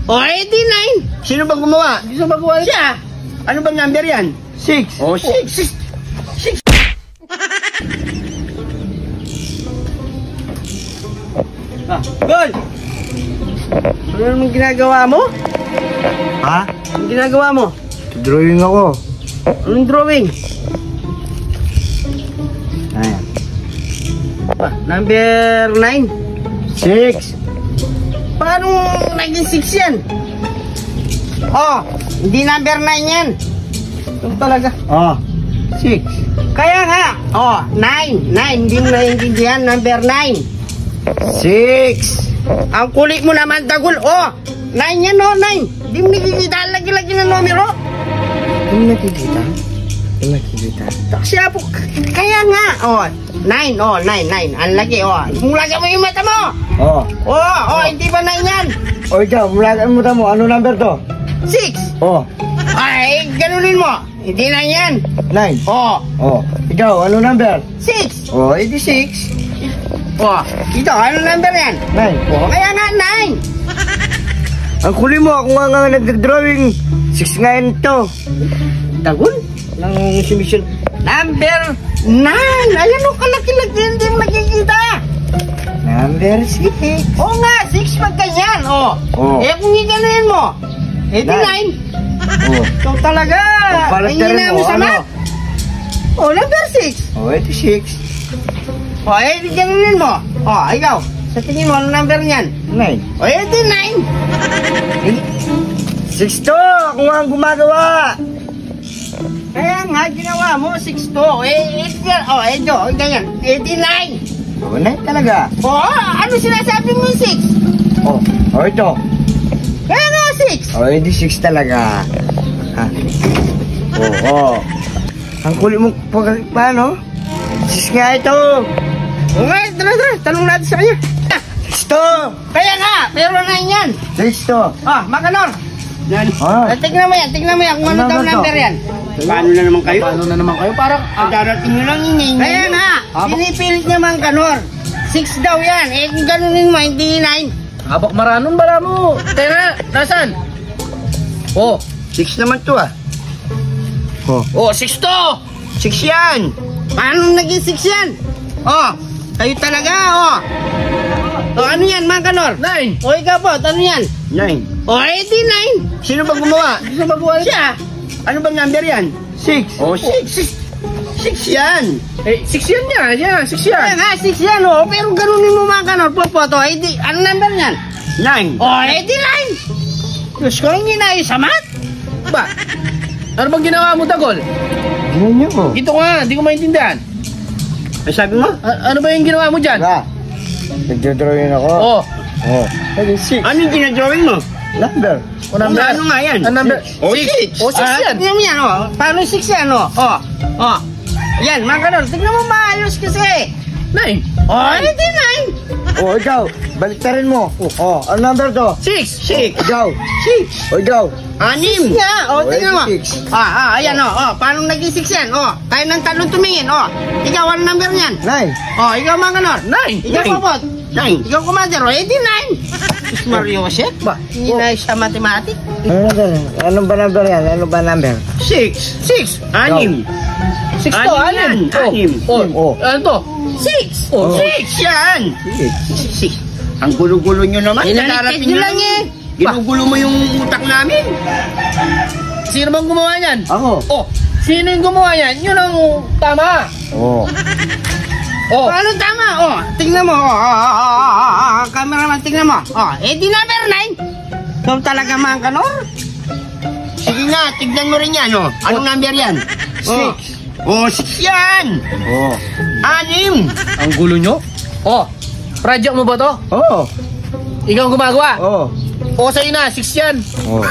O, 89. Sino bang gumawa? Sino ba gumawa? Siya. Ano bang number yan? 6. Oh, 6. 6. Gol! Ano naman ginagawa mo? Ha? Anong ginagawa mo? Drawing ako. Anong drawing? Ayan. Number 9. 6. Paano naging 6 yan? Oh, hindi number 9 yan. Ito talaga. Oh. 6. Kaya nga, oh, 9. 9, hindi mo naiintindihan, number 9. 6. Ang kulit mo naman, Dagul. Oh, 9 yan, oh, 9. Hindi mo nakikita, lagi-lagi na numero. Hindi mo nakikita? Hindi mo nakikita? Taksi po, kaya nga, oh, 9, oh, 9. Ang lagi, oh. Mulaga mo yung mata mo. Oh. Oh, hindi ba 9 yan? O ikaw, mulagaan mo tamo. Ano number to? 6. Oh. Ay, ganunin mo. Hindi 9 yan. 9. Oh, Oh. Ikaw, ano number? 6. Oh, 86. Oh, ito, ano number yan? 9. Oh, kaya nga 9. Ang huli mo, ako nga nag-drawing. 6 nga yun to. Dagul? Nang submission. Number 9. Ayan o, kalaki-laki, hindi mo nakikita. Number 6. Oo nga, 6 pag ganyan. Oh. Oh. Eh, kung iganuin mo, 89. Oh. Ito talaga. Palagdarin mo, sa ano? mat. Oh, number 6. Oh, 86. Oh, eh, iganuin mo. Oh, ikaw. Sa tingin mo, ano number niyan? 9. Oh, 89. 6 to! Ako nga ang gumagawa! Kaya nga, ginawa mo, 6 to. Eh, ito, ganyan. 89. Oh, 9 talaga. Oh, ano sinasabi mo 6? Oh, oh ito. Kaya nga 6. Oh, 86 talaga. Ha? Oh, oh. Ang kulit mo paano? 6 nga ito. Okay, tara, tanong natin sa kanya. 6 to! Kaya nga, pero 9 yan. 6 to. Ah, Makanor. Yan. Ah. Tignan mo yan kung ano daw number yan. Paano na naman kayo? Parang darating nyo lang ingay. Kaya nga, pinipilit niya Makanor. 6 daw yan. Eh, kung ganunin mo, hindi 9. Habak maranon bala mo. Tera, nasan? Oh, 6 naman to ah. oh, 6 to. 6 yan. Paano naging 6 yan? Oh, kayo talaga, oh. Oh, ano yan, Makanor? 9. O, ikaw po, ano yan? 9. O, 89. Sino bang gumawa? Sino ba gumawa? Siya. Ano bang number yan? 6. Oh, 6 yan. Eh, 6 yan niya. Yan, 6 yan. Kaya nga, 6 yan, oh. Pero ganunin mo, Makanor, po, to, 80. Ano number yan? 9. O, 89. Diyos ko, hindi na sa mat. Ba? Ano bang ginawa mo, Dagol? Ganyan ko. Ito nga, hindi ko maintindihan. Ay, sabi mo? Ano ba yung ginawa mo dyan? Ba? Nagdodrawing ako. Oh, Oh. 6. Ano yung ginadrawing mo? Number. o number. Ano nga yan? Ano number? Oh, 6. six. Oh, 6 yan. Tignan mo yan, oh. Paano 6 yan, oh? Oh. Yan, Makanor, tignan mo maayos kasi. 9. Oh, 89. Oh, ikaw. Baliktarin mo. Oh, ano number to? 6. Ikaw. 6. Oh, ikaw. 6 nga, oh, tignan mo. 86. Ayan, oh. Paano naging 6 yan? Oh, tayo ng talong tumingin, oh. Ikaw, ano number niyan? 9. Oh, ikaw, Makanor. 9. Ikaw, Popot. 9. Ikaw, Commander, oh, 89. Mario Joseph ba? Hindi na siya mathematic. Ano number? Ano ba number yan? Ano ba number? 6. 6. 6 to, Anim. 6. Oh, ano to? 6. Oh, 6 yan. 6. Ang gulo-gulo nyo naman. Inalitit nyo lang eh. Ginugulo mo yung utak namin. Sino bang gumawa niyan? Ako. Oh, sino yung gumawa niyan? Yun ang tama. Oh. Oh, Paano tama? Oh, tingnan mo. Cameraman, tingnan mo. Oh, di number 9. Ikaw talaga, Makanor. Sige nga, tignan mo rin yan, oh. Anong number yan? 6. Oh, 6 yan. Oh. 6. ang gulo nyo. Oh, project mo ba to? Oh. Ikaw ang gumagawa. Oh. O, sa'yo na, 6 yan. Oh.